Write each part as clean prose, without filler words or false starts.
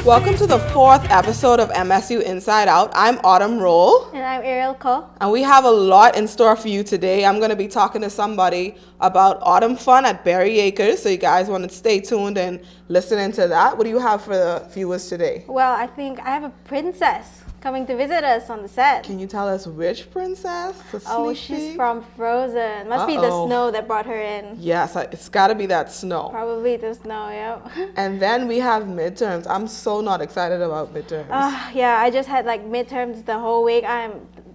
Welcome to the 4th episode of MSU Inside Out. I'm Autumn Roll. And I'm Ariel Ko. And we have a lot in store for you today. I'm going to be talking to somebody about autumn fun at Berry Acres. So you guys want to stay tuned and listen into that. What do you have for the viewers today? Well, I think I have a princess coming to visit us on the set. Can you tell us which princess? Oh, she's from Frozen. Must be the snow that brought her in. Yes, it's got to be that snow. Probably the snow, yep. And then we have midterms. I'm so not excited about midterms. Yeah, I just had like midterms the whole week.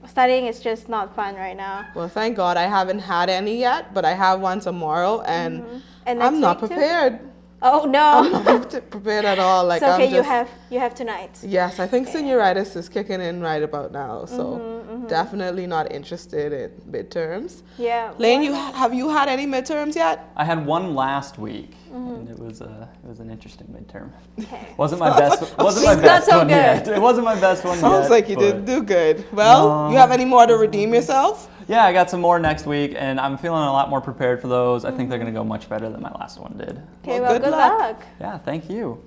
Studying is just not fun right now. Well, thank God I haven't had any yet, but I have one tomorrow, and And I'm not next week prepared. Too? Oh no! I'm not prepared at all. Like, it's okay. I'm you have tonight. Yes, I think senioritis is kicking in right about now, so definitely not interested in midterms. Yeah. Lane, have you had any midterms yet? I had one last week, and it was an interesting midterm. Okay. Wasn't my best. Wasn't my best one yet. It wasn't my best one yet. Sounds like you didn't do good. Well, you have any more to redeem yourself? Yeah, I got some more next week, and I'm feeling a lot more prepared for those. I think they're going to go much better than my last one did. Okay, well, good luck. Yeah, thank you.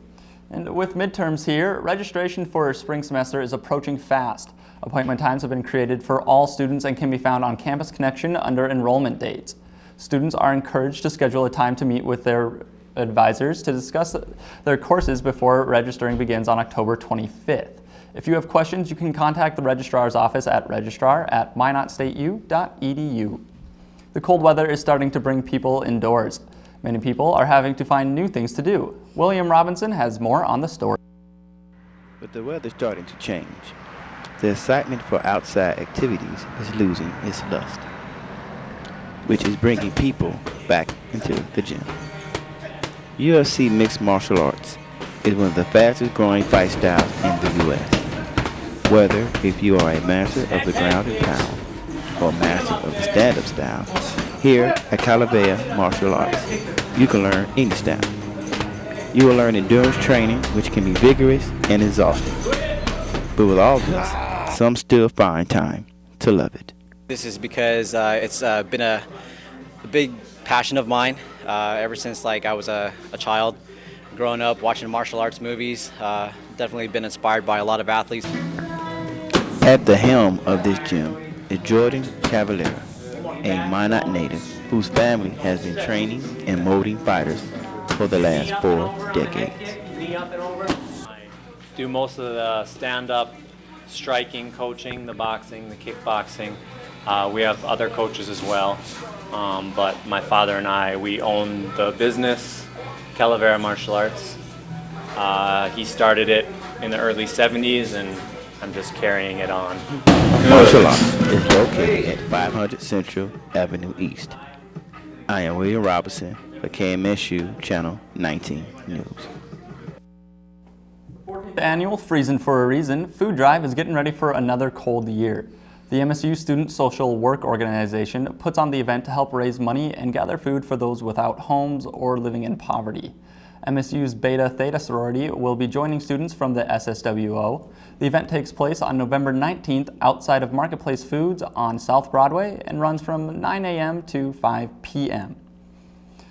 And with midterms here, registration for spring semester is approaching fast. Appointment times have been created for all students and can be found on Campus Connection under enrollment dates. Students are encouraged to schedule a time to meet with their advisors to discuss their courses before registering begins on October 25th. If you have questions, you can contact the registrar's office at registrar@minotstateu.edu. The cold weather is starting to bring people indoors. Many people are having to find new things to do. William Robinson has more on the story. With the weather starting to change, the excitement for outside activities is losing its lust, which is bringing people back into the gym. UFC Mixed Martial Arts is one of the fastest growing fight styles in the U.S. Whether if you are a master of the ground and pound or master of the stand-up style, here at Calavea Martial Arts, you can learn any style. You will learn endurance training, which can be vigorous and exhausting. But with all this, some still find time to love it. This is because it's been a big passion of mine ever since I was a child. Growing up watching martial arts movies, definitely been inspired by a lot of athletes. At the helm of this gym is Jordan Cavalera, a Minot native whose family has been training and molding fighters for the last 4 decades. I do most of the stand-up striking, coaching, the boxing, the kickboxing. We have other coaches as well, but my father and I, we own the business, Calavera Martial Arts. He started it in the early 70s, and I'm just carrying it on. Martial Arts is located at 500 Central Avenue East. I am William Robinson for KMSU Channel 19 News. The annual Freezin' for a Reason food drive is getting ready for another cold year. The MSU Student Social Work Organization puts on the event to help raise money and gather food for those without homes or living in poverty. MSU's Beta Theta sorority will be joining students from the SSWO. The event takes place on November 19th outside of Marketplace Foods on South Broadway and runs from 9 a.m. to 5 p.m.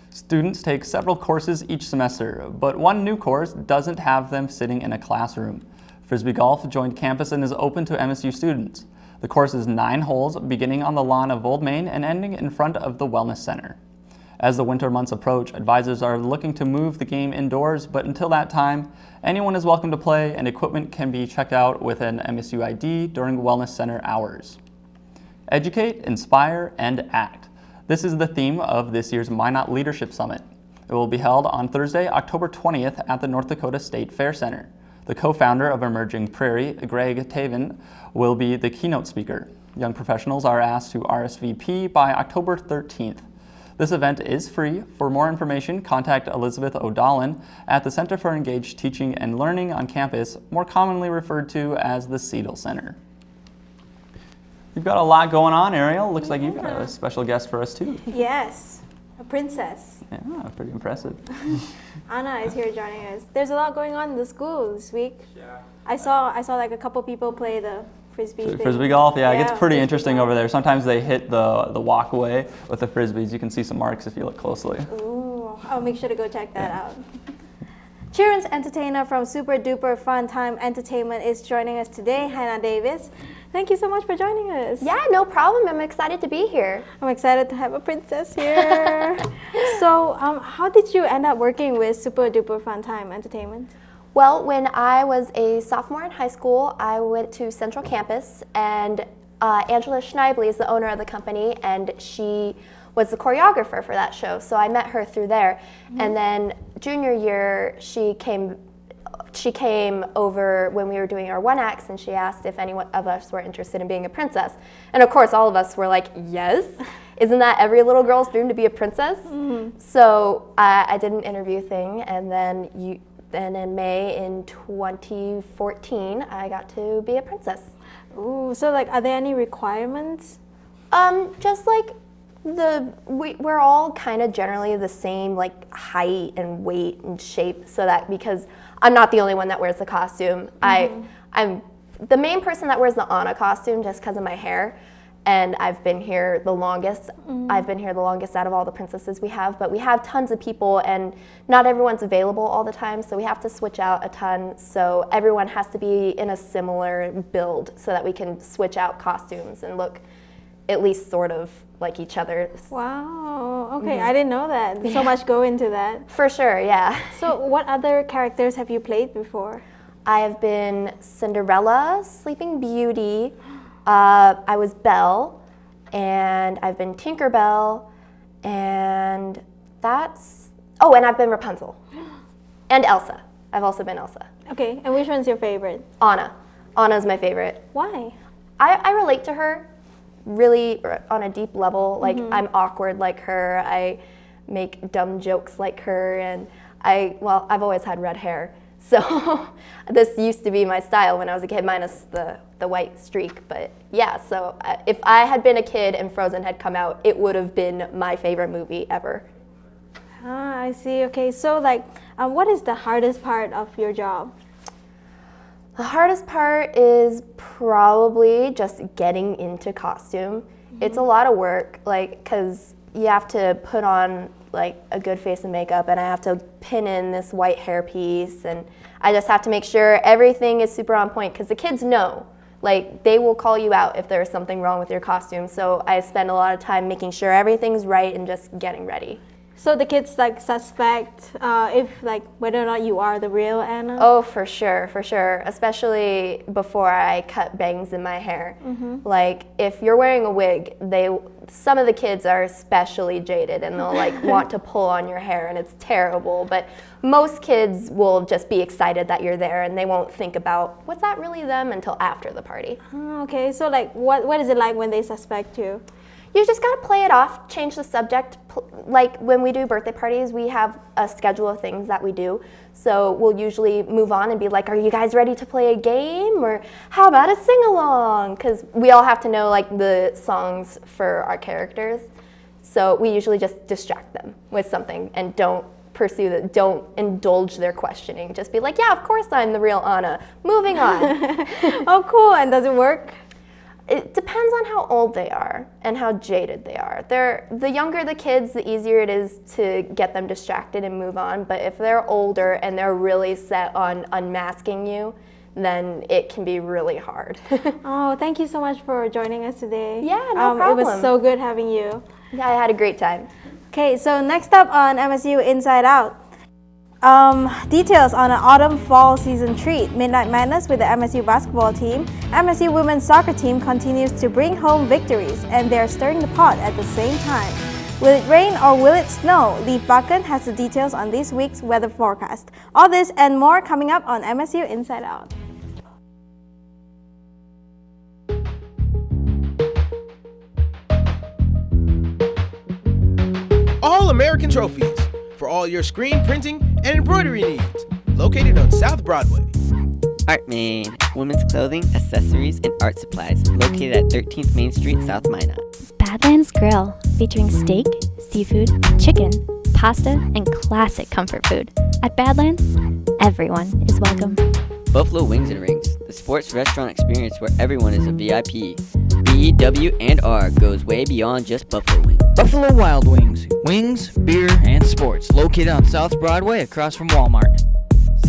Students take several courses each semester, but one new course doesn't have them sitting in a classroom. Frisbee golf joined campus and is open to MSU students. The course is 9 holes, beginning on the lawn of Old Main and ending in front of the Wellness Center. As the winter months approach, advisors are looking to move the game indoors, but until that time, anyone is welcome to play and equipment can be checked out with an MSU ID during Wellness Center hours. Educate, inspire, and act. This is the theme of this year's Minot Leadership Summit. It will be held on Thursday, October 20th at the North Dakota State Fair Center. The co-founder of Emerging Prairie, Greg Taven, will be the keynote speaker. Young professionals are asked to RSVP by October 13th. This event is free. For more information, contact Elizabeth O'Dallin at the Center for Engaged Teaching and Learning on campus, more commonly referred to as the Seidel Center. You've got a lot going on, Ariel. Looks like you've got a special guest for us too. Yes, a princess. Yeah, pretty impressive. Anna is here joining us. There's a lot going on in the school this week. Yeah. I saw like a couple people play the Frisbee golf, yeah, it gets pretty interesting over there. Sometimes they hit the walkway with the frisbees. You can see some marks if you look closely. Ooh, I'll make sure to go check that out. Children's entertainer from Super Duper Fun Time Entertainment is joining us today, Hannah Davis. Thank you so much for joining us. Yeah, no problem. I'm excited to be here. I'm excited to have a princess here. So, how did you end up working with Super Duper Fun Time Entertainment? Well, when I was a sophomore in high school, I went to Central Campus, and Angela Schneibly is the owner of the company, and she was the choreographer for that show. So I met her through there. And then junior year, she came over when we were doing our one acts, and she asked if any of us were interested in being a princess. And of course, all of us were like, yes. Isn't that every little girl's dream to be a princess? So I did an interview thing, and then in May in 2014, I got to be a princess. Ooh, so like, are there any requirements? Just like we're all kind of generally the same like height and weight and shape, so that because I'm not the only one that wears the costume. I'm the main person that wears the Anna costume just because of my hair, and I've been here the longest. I've been here the longest out of all the princesses we have, but we have tons of people, and not everyone's available all the time, so we have to switch out a ton. So everyone has to be in a similar build so that we can switch out costumes and look at least sort of like each other. Wow, okay, I didn't know that. So much go into that. For sure, yeah. So what other characters have you played before? I have been Cinderella, Sleeping Beauty, I was Belle, and I've been Tinkerbell, and and I've been Rapunzel. And Elsa. I've also been Elsa. Okay, and which one's your favorite? Anna. Anna's my favorite. Why? I relate to her really on a deep level. Like, I'm awkward like her, I make dumb jokes like her, and I've always had red hair. So this used to be my style when I was a kid, minus the white streak. But yeah, so if I had been a kid and Frozen had come out, it would have been my favorite movie ever. Ah, I see. Okay, so like, what is the hardest part of your job? The hardest part is probably just getting into costume. It's a lot of work, like, because you have to put on like a good face of makeup, and I have to pin in this white hair piece, and I just have to make sure everything is super on point, because the kids know, like, they will call you out if there's something wrong with your costume. So I spend a lot of time making sure everything's right and just getting ready. So the kids like suspect if like whether or not you are the real Anna? Oh, for sure, especially before I cut bangs in my hair. Like, if you're wearing a wig, some of the kids are especially jaded, and they'll like want to pull on your hair, and it's terrible. But most kids will just be excited that you're there, and they won't think about, was that really them, until after the party. Oh, okay, so like what is it like when they suspect you? You just gotta play it off, change the subject. Like, when we do birthday parties, we have a schedule of things that we do. So we'll usually move on and be like, are you guys ready to play a game? Or how about a sing-along? Because we all have to know like the songs for our characters. So we usually just distract them with something and don't indulge their questioning. Just be like, yeah, of course I'm the real Anna. Moving on. Oh, cool. And does it work? It depends on how old they are and how jaded they are. The younger the kids, the easier it is to get them distracted and move on. But if they're older and they're really set on unmasking you, then it can be really hard. Oh, thank you so much for joining us today. Yeah, no problem. It was so good having you. Yeah, I had a great time. Okay, so next up on MSU Inside Out. Details on an autumn-fall season treat, Midnight Madness with the MSU basketball team. MSU women's soccer team continues to bring home victories, and they're stirring the pot at the same time. Will it rain or will it snow? Lee Bakken has the details on this week's weather forecast. All this and more coming up on MSU Inside Out. All-American Trophies for all your screen printing and embroidery needs. Located on South Broadway. Artmain, women's clothing, accessories, and art supplies. Located at 13th Main Street, South Minot. Badlands Grill, featuring steak, seafood, chicken, pasta, and classic comfort food. At Badlands, everyone is welcome. Buffalo Wings and Rings, the sports restaurant experience where everyone is a VIP. BW&R goes way beyond just Buffalo Wings. Buffalo Wild Wings, wings, beer, and sports, located on South Broadway across from Walmart.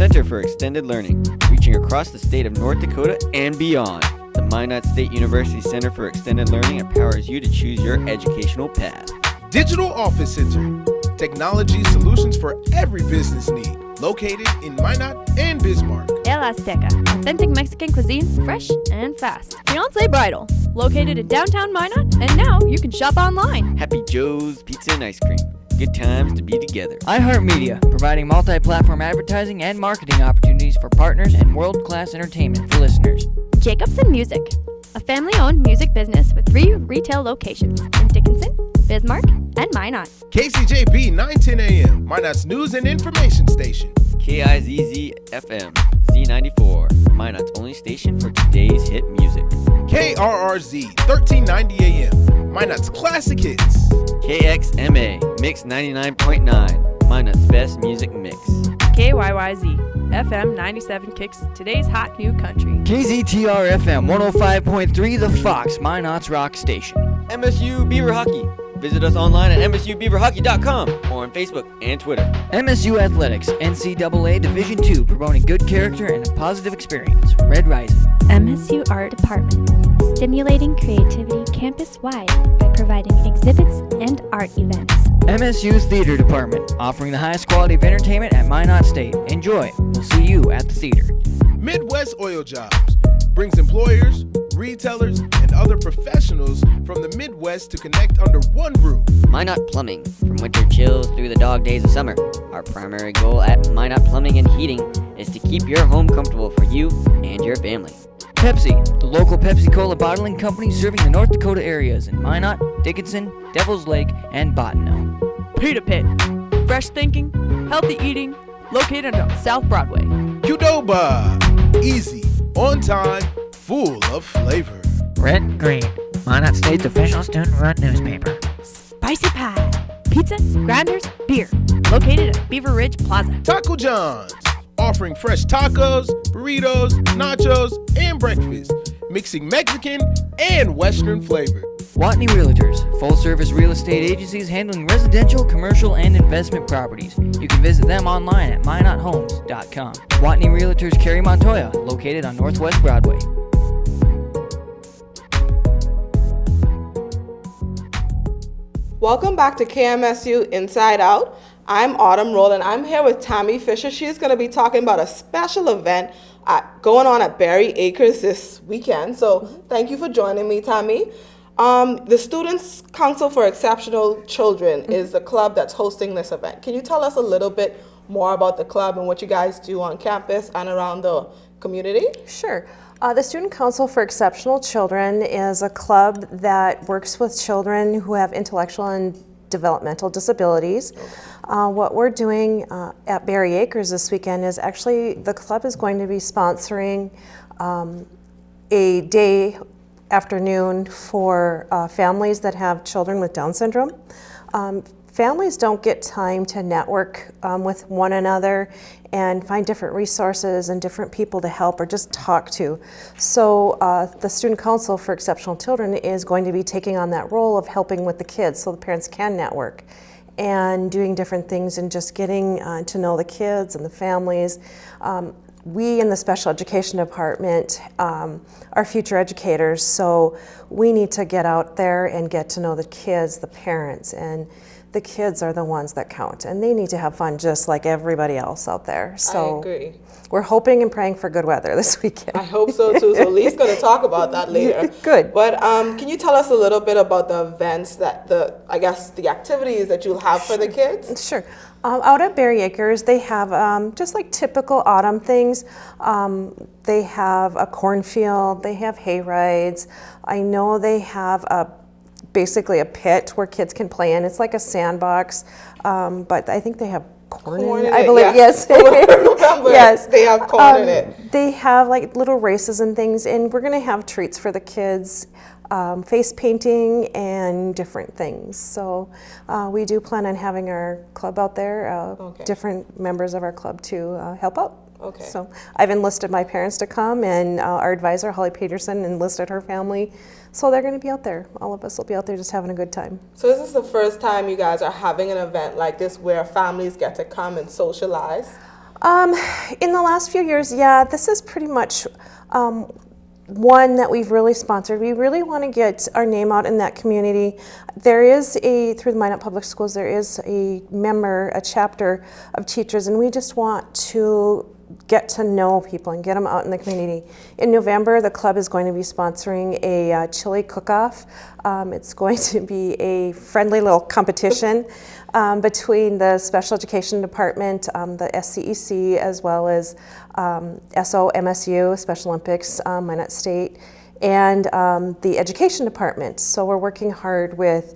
Center for Extended Learning, reaching across the state of North Dakota and beyond. The Minot State University Center for Extended Learning empowers you to choose your educational path. Digital Office Center, technology solutions for every business need, located in Minot and Bismarck. El Azteca, authentic Mexican cuisine, fresh and fast. Fiance Bridal, located in downtown Minot, and now you can shop online. Happy Joe's Pizza and Ice Cream. Good times to be together. iHeartMedia, providing multi-platform advertising and marketing opportunities for partners and world-class entertainment for listeners. Jacobson Music, a family-owned music business with 3 retail locations in Dickinson, Bismarck, and Minot. KCJB 910 AM, Minot's news and information station. KIZZ-FM, Z94, Minot's only station for today's hit music. KRRZ 1390 AM, Minot's classic hits. KXMA, Mix 99.9, Minot's best music mix. KYYZ, FM 97 kicks today's hot new country. KZTR FM 105.3, The Fox, Minot's rock station. MSU Beaver Hockey. Visit us online at msubeaverhockey.com or on Facebook and Twitter. MSU Athletics, NCAA Division II, promoting good character and a positive experience. Red Rising. MSU Art Department, stimulating creativity campus-wide by providing exhibits and art events. MSU's Theater Department, offering the highest quality of entertainment at Minot State. Enjoy. We'll see you at the theater. Midwest Oil Jobs brings employers, retailers, and other professionals from the Midwest to connect under one roof. Minot Plumbing, from winter chills through the dog days of summer. Our primary goal at Minot Plumbing and Heating is to keep your home comfortable for you and your family. Pepsi, the local Pepsi-Cola bottling company serving the North Dakota areas in Minot, Dickinson, Devil's Lake, and Bottineau. Pita Pit, fresh thinking, healthy eating, located on South Broadway. Qdoba, easy, on time, full of flavor. Red and Green, Minot State's official student-run newspaper. Spicy Pie, pizza, grinders, beer, located at Beaver Ridge Plaza. Taco John's, offering fresh tacos, burritos, nachos, and breakfast, mixing Mexican and Western flavor. Watney Realtors, full-service real estate agencies handling residential, commercial, and investment properties. You can visit them online at minothomes.com. Watney Realtors Carrie Montoya, located on Northwest Broadway. Welcome back to KMSU Inside Out. I'm Autumn Rowland. I'm here with Tammy Fisher. She's going to be talking about a special event going on at Berry Acres this weekend. So thank you for joining me, Tammy. The Students Council for Exceptional Children is the club that's hosting this event. Can you tell us a little bit more about the club and what you guys do on campus and around the community? Sure. The Student Council for Exceptional Children is a club that works with children who have intellectual and developmental disabilities. What we're doing at Berry Acres this weekend is actually the club is going to be sponsoring a day afternoon for families that have children with Down syndrome. Families don't get time to network with one another and find different resources and different people to help or just talk to. So the Student Council for Exceptional Children is going to be taking on that role of helping with the kids so the parents can network and doing different things and just getting to know the kids and the families. We in the special education department are future educators, so we need to get out there and get to know the kids, the parents, and the kids are the ones that count, and they need to have fun just like everybody else out there. So I agree. We're hoping and praying for good weather this weekend. I hope so too. So Lee's going to talk about that later. Good. But can you tell us a little bit about the events that the activities that you'll have for the kids? Sure. Out at Berry Acres, they have just like typical autumn things. They have a cornfield. They have hay rides. I know they have basically a pit where kids can play in. It's like a sandbox, but I think they have corn in it. I believe, yeah. Yes. Yes, they have corn in it. They have like little races and things, and we're gonna have treats for the kids, face painting and different things. So we do plan on having our club out there, different members of our club to help out. Okay. So I've enlisted my parents to come, and our advisor, Holly Peterson, enlisted her family. So they're going to be out there. All of us will be out there just having a good time. So this is the first time you guys are having an event like this where families get to come and socialize? In the last few years, yeah, this is pretty much one that we've really sponsored. We really want to get our name out in that community. There is through the Minot Public Schools, there is a chapter of teachers, and we just want to get to know people and get them out in the community. In November, the club is going to be sponsoring a chili cook-off. It's going to be a friendly little competition between the Special Education Department, the SCEC, as well as MSU, Special Olympics, Minot State, and the Education Department. So we're working hard with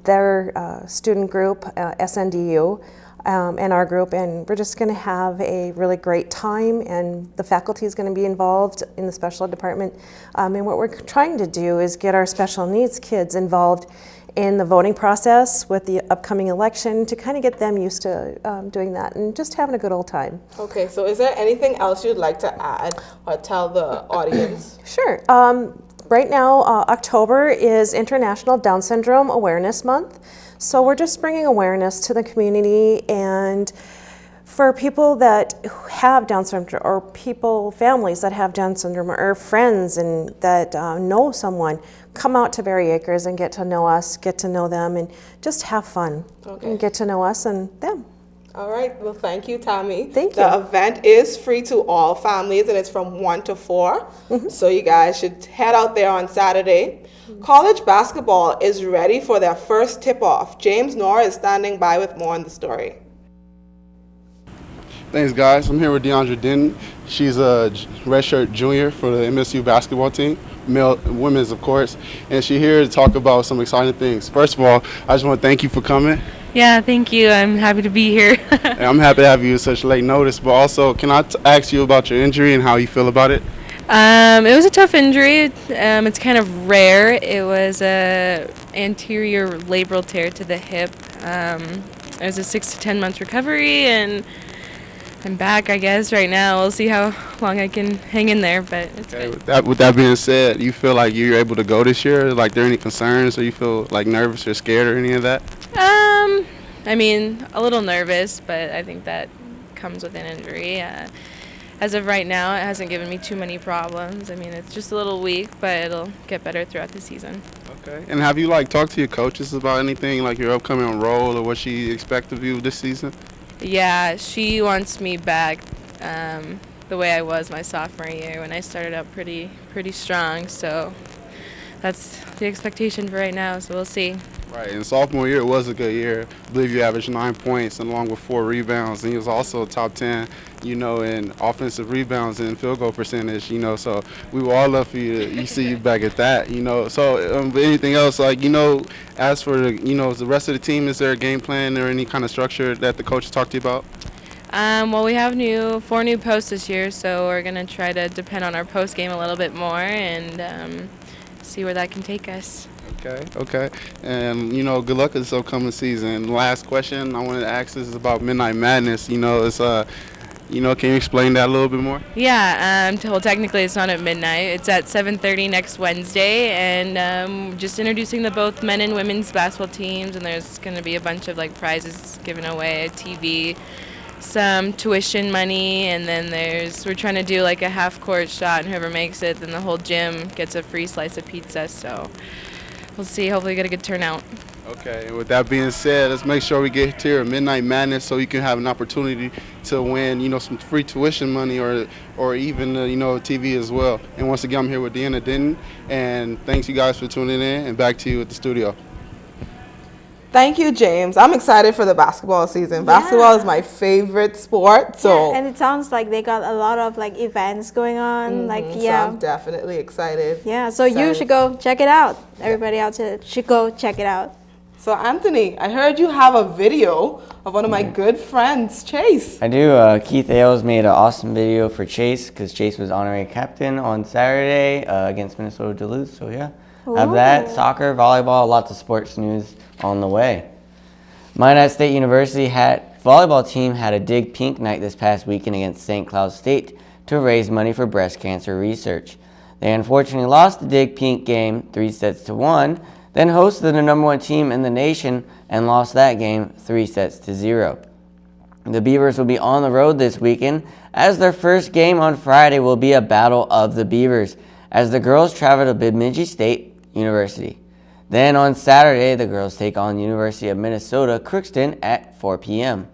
their student group, SNDU, and our group, and we're just going to have a really great time, and the faculty is going to be involved in the special ed department. And what we're trying to do is get our special needs kids involved in the voting process with the upcoming election to kind of get them used to doing that and just having a good old time. Okay, so is there anything else you'd like to add or tell the audience? Sure. Right now, October is International Down Syndrome Awareness Month. So we're just bringing awareness to the community, and for people that have Down syndrome, or families that have Down syndrome, or friends and that know someone, come out to Berry Acres and get to know us, get to know them, and just have fun. Okay. And get to know us and them. All right, well, thank you, Tammy. Thank you. The event is free to all families, and it's from 1 to 4. So you guys should head out there on Saturday. College basketball is ready for their first tip-off. James Nora is standing by with more on the story. Thanks, guys. I'm here with DeAndra Denton. She's a redshirt junior for the MSU basketball team, women's, of course, and she's here to talk about some exciting things. First of all, I just want to thank you for coming. Yeah, thank you. I'm happy to be here. And I'm happy to have you at such late notice, but also, can I ask you about your injury and how you feel about it? It was a tough injury. It's kind of rare. It was a anterior labral tear to the hip. It was a 6 to 10 month recovery, and I'm back, I guess, right now. We'll see how long I can hang in there, but it's good. With that being said, you feel like you're able to go this year? Like, there any concerns, or you feel like nervous or scared or any of that? I mean, a little nervous, but I think that comes with an injury. As of right now, it hasn't given me too many problems. I mean, it's just a little weak, but it'll get better throughout the season. Okay. And have you, talked to your coaches about anything, like your upcoming role or what she expects of you this season? Yeah, she wants me back the way I was my sophomore year when I started out pretty strong. So that's the expectation for right now, so we'll see. Right, and sophomore year, it was a good year. I believe you averaged 9 points and along with 4 rebounds, and you was also top 10, in offensive rebounds and field goal percentage, so we would all love for you to see you back at that, So, but anything else, as for the rest of the team, is there a game plan or any kind of structure that the coaches talked to you about? Well, we have 4 new posts this year, so we're going to try to depend on our post game a little bit more and see where that can take us. Okay. And, good luck this upcoming season. Last question I wanted to ask is about Midnight Madness. It's, can you explain that a little bit more? Yeah, well, technically it's not at midnight. It's at 7:30 next Wednesday, and just introducing the both men and women's basketball teams, and there's going to be a bunch of, prizes given away, a TV, some tuition money, and then we're trying to do, a half-court shot, and whoever makes it, then the whole gym gets a free slice of pizza, so we'll see. Hopefully get a good turnout. Okay, and with that being said, let's make sure we get to your Midnight Madness so you can have an opportunity to win, some free tuition money or even, TV as well. And once again, I'm here with Deanna Denton, and thanks you guys for tuning in, and back to you at the studio. Thank you, James. I'm excited for the basketball season. Yeah. Basketball is my favorite sport. So and it sounds like they got a lot of events going on. So I'm definitely excited. Yeah, so you should go check it out. Everybody out there should go check it out. So Anthony, I heard you have a video of one of my good friends, Chase. I do. Keith Ailes made an awesome video for Chase because Chase was honorary captain on Saturday against Minnesota Duluth. So yeah, have that, soccer, volleyball, lots of sports news on the way. Minot State University volleyball team had a Dig Pink night this past weekend against St. Cloud State to raise money for breast cancer research. They unfortunately lost the Dig Pink game 3-1, then hosted the #1 team in the nation and lost that game 3-0. The Beavers will be on the road this weekend, as their first game on Friday will be a battle of the Beavers, as the girls travel to Bemidji State University. Then on Saturday, the girls take on University of Minnesota Crookston at 4 p.m.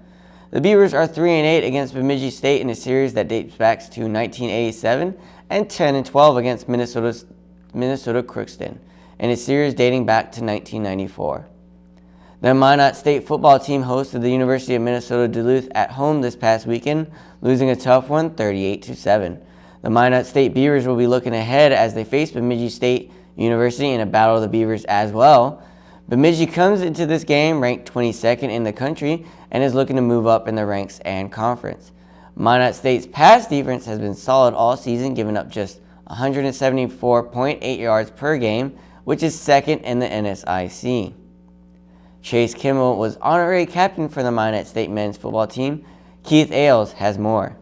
The Beavers are 3-8 against Bemidji State in a series that dates back to 1987, and 10-12 against Minnesota Crookston in a series dating back to 1994. The Minot State football team hosted the University of Minnesota Duluth at home this past weekend, losing a tough one 38-7. The Minot State Beavers will be looking ahead as they face Bemidji State University in a battle of the Beavers as well. Bemidji comes into this game ranked 22nd in the country and is looking to move up in the ranks and conference. Minot State's pass defense has been solid all season, giving up just 174.8 yards per game, which is second in the NSIC. Chase Kimmel was honorary captain for the Minot State men's football team. Keith Ailes has more.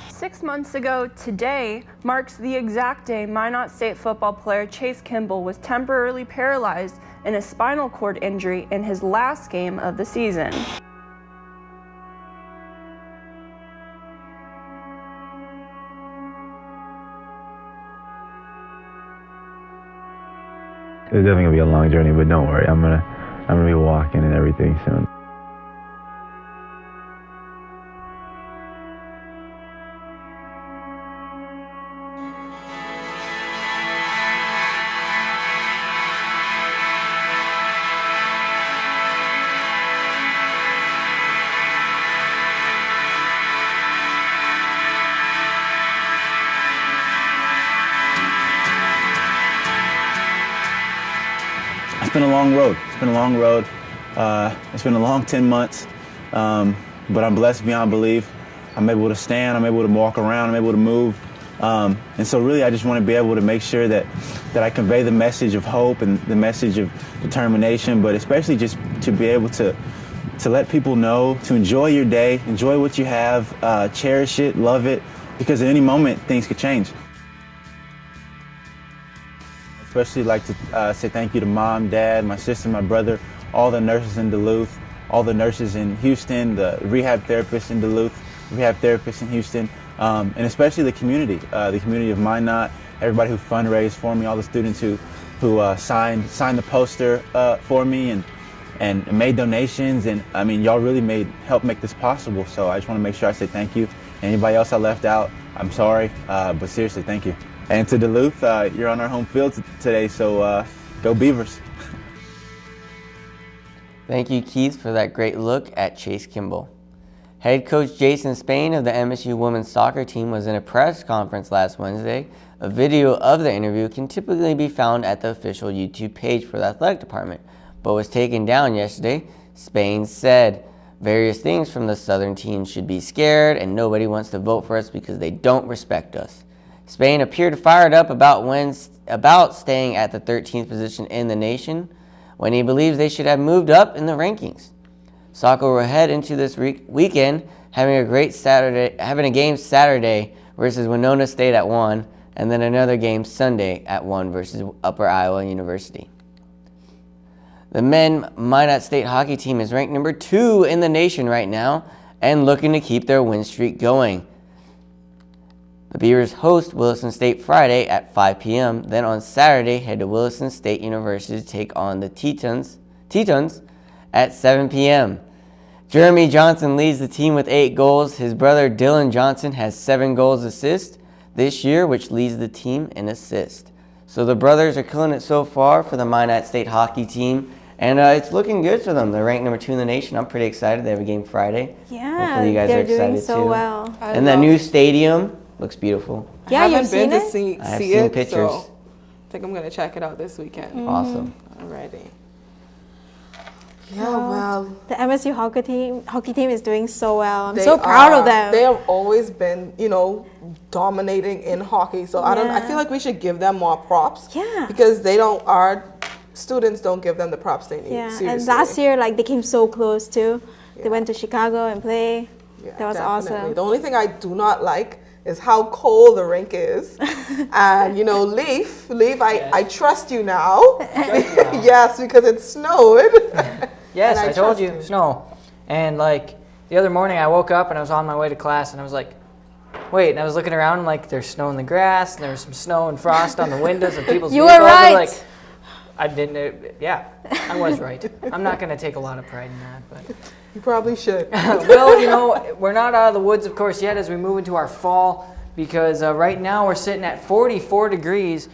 6 months ago today marks the exact day Minot State football player Chase Kimball was temporarily paralyzed in a spinal cord injury in his last game of the season. It's definitely gonna be a long journey, but don't worry, I'm gonna be walking and everything soon. It's been a long road. It's been a long road. It's been a long 10 months, but I'm blessed beyond belief. I'm able to stand, I'm able to walk around, I'm able to move. And so really I just want to be able to make sure that I convey the message of hope and the message of determination, but especially just to be able to let people know to enjoy your day, enjoy what you have, cherish it, love it, because at any moment things could change. Especially like to say thank you to Mom, Dad, my sister, my brother, all the nurses in Duluth, all the nurses in Houston, the rehab therapists in Duluth, rehab therapists in Houston, and especially the community of Minot, everybody who fundraised for me, all the students who signed the poster for me and made donations, and I mean y'all really helped make this possible. So I just want to make sure I say thank you. Anybody else I left out, I'm sorry, but seriously, thank you. And to Duluth, you're on our home field today, so go Beavers. Thank you, Keith, for that great look at Chase Kimball. Head coach Jason Spain of the MSU women's soccer team was in a press conference last Wednesday. A video of the interview can typically be found at the official YouTube page for the athletic department, but was taken down yesterday. Spain said, "Various things from the Southern team should be scared, and nobody wants to vote for us because they don't respect us." Spain appeared fired up about staying at the 13th position in the nation when he believes they should have moved up in the rankings. Soccer will head into this weekend having a game Saturday versus Winona State at 1, and then another game Sunday at 1 versus Upper Iowa University. The men Minot State hockey team is ranked number 2 in the nation right now and looking to keep their win streak going. The Beavers host Williston State Friday at 5 p.m. Then on Saturday, head to Williston State University to take on the Tetons at 7 p.m. Jeremy Johnson leads the team with 8 goals. His brother Dylan Johnson has 7 goals assists this year, which leads the team in assists. So the brothers are killing it so far for the Minot State hockey team, and it's looking good for them. They're ranked number 2 in the nation. I'm pretty excited. They have a game Friday. Yeah, hopefully you guys they're are excited doing so too. well. And that new stadium looks beautiful. Yeah, I you've haven't been seen to it? see I have see seen it, pictures. so I think I'm gonna check it out this weekend. Awesome. Alrighty. Yeah, well, the MSU hockey team is doing so well. I'm so proud of them. They have always been, dominating in hockey. So I feel like we should give them more props. Yeah. Because our students don't give them the props they need. Yeah, Seriously. and last year, they came so close too. Yeah. They went to Chicago and play. Yeah, that was definitely. awesome. The only thing I do not like is how cold the rink is. And, Leaf, I trust you now. Yes, because it snowed. Yes, I told you. No. And like the other morning I woke up and I was on my way to class and I was like, wait, and I was looking around and like there's snow in the grass and there's some snow and frost on the windows of people's vehicles. You were right. Like, I didn't, yeah, I was right. I'm not going to take a lot of pride in that, but. You probably should. Well, you know, we're not out of the woods, of course, yet as we move into our fall, because right now we're sitting at 44 degrees,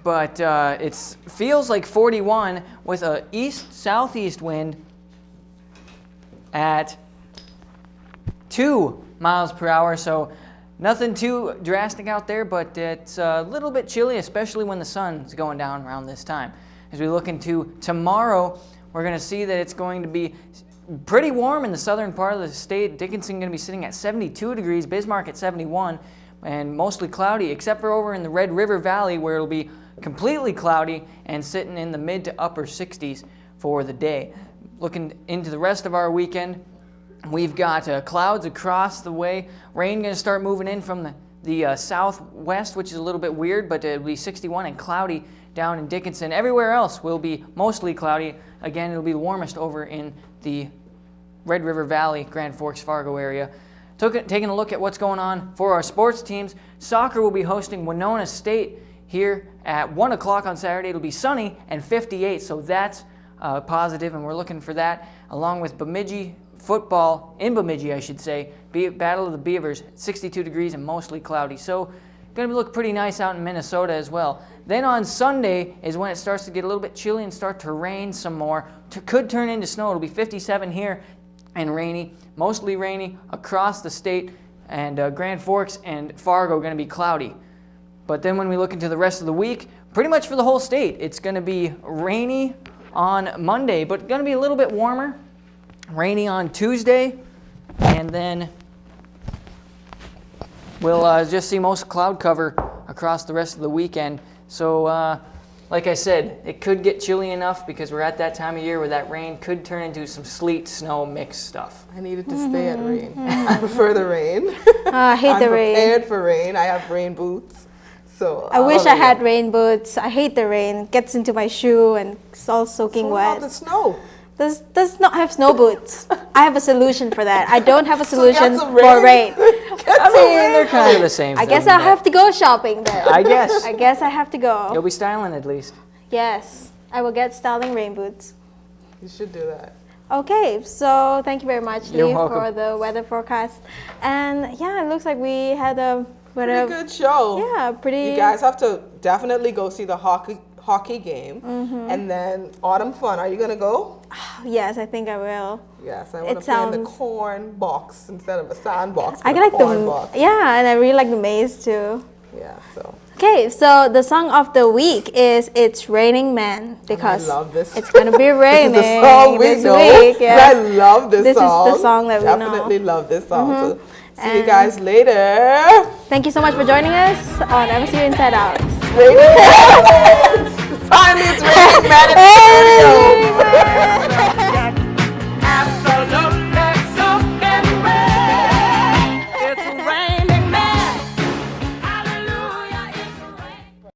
but it feels like 41 with a east-southeast wind at 2 miles per hour, so nothing too drastic out there, but it's a little bit chilly, especially when the sun's going down around this time. As we look into tomorrow, we're going to see that it's going to be pretty warm in the southern part of the state. Dickinson going to be sitting at 72 degrees, Bismarck at 71, and mostly cloudy, except for over in the Red River Valley where it'll be completely cloudy and sitting in the mid to upper 60s for the day. Looking into the rest of our weekend, we've got clouds across the way. Rain going to start moving in from the southwest, which is a little bit weird, but it'll be 61 and cloudy down in Dickinson. Everywhere else will be mostly cloudy. Again, it'll be the warmest over in the Red River Valley, Grand Forks, Fargo area. Taking a look at what's going on for our sports teams, soccer will be hosting Winona State here at 1 o'clock on Saturday. It'll be sunny and 58, so that's positive, and we're looking for that, along with Bemidji football, in Bemidji I should say, Battle of the Beavers, 62 degrees and mostly cloudy. So going to look pretty nice out in Minnesota as well. Then on Sunday is when it starts to get a little bit chilly and start to rain some more. Could turn into snow. It'll be 57 here and rainy, mostly rainy across the state, and Grand Forks and Fargo are going to be cloudy. But then when we look into the rest of the week, pretty much for the whole state, it's going to be rainy on Monday, but going to be a little bit warmer. Rainy on Tuesday, and then we'll just see most cloud cover across the rest of the weekend. So, like I said, it could get chilly enough because we're at that time of year where that rain could turn into some sleet, snow, mixed stuff. I needed to stay at rain. I prefer the rain. I hate the rain. I'm prepared for rain. I have rain boots. So I wish I had rain boots. I hate the rain. It gets into my shoe and it's all soaking wet. What about the snow? Does not have snow boots. I have a solution for that. I don't have a solution for rain. I mean, they're kind of the same I thing, guess I'll have to go shopping then. I guess. I guess I have to go. You'll be styling at least. Yes, I will get styling rain boots. You should do that. Okay, so thank you very much, You're Lee, welcome. for the weather forecast. And yeah, it looks like we had a pretty good show. Yeah, pretty. You guys have to definitely go see the hockey game. And then Autumn Fun. Are you going to go? Yes, I think I will. Yes, I want to play in the corn box instead of a sandbox. I like corn box. Yeah, and I really like the maze too. Yeah, so. Okay, so the song of the week is "It's Raining Men" because I love this. It's gonna be raining This is the song we this know. week. Yes. I love this song. This is the song that we know. Definitely love this song. So see you guys later. Thank you so much for joining us on MSU Inside Out. Finally, it's raining men in the studio.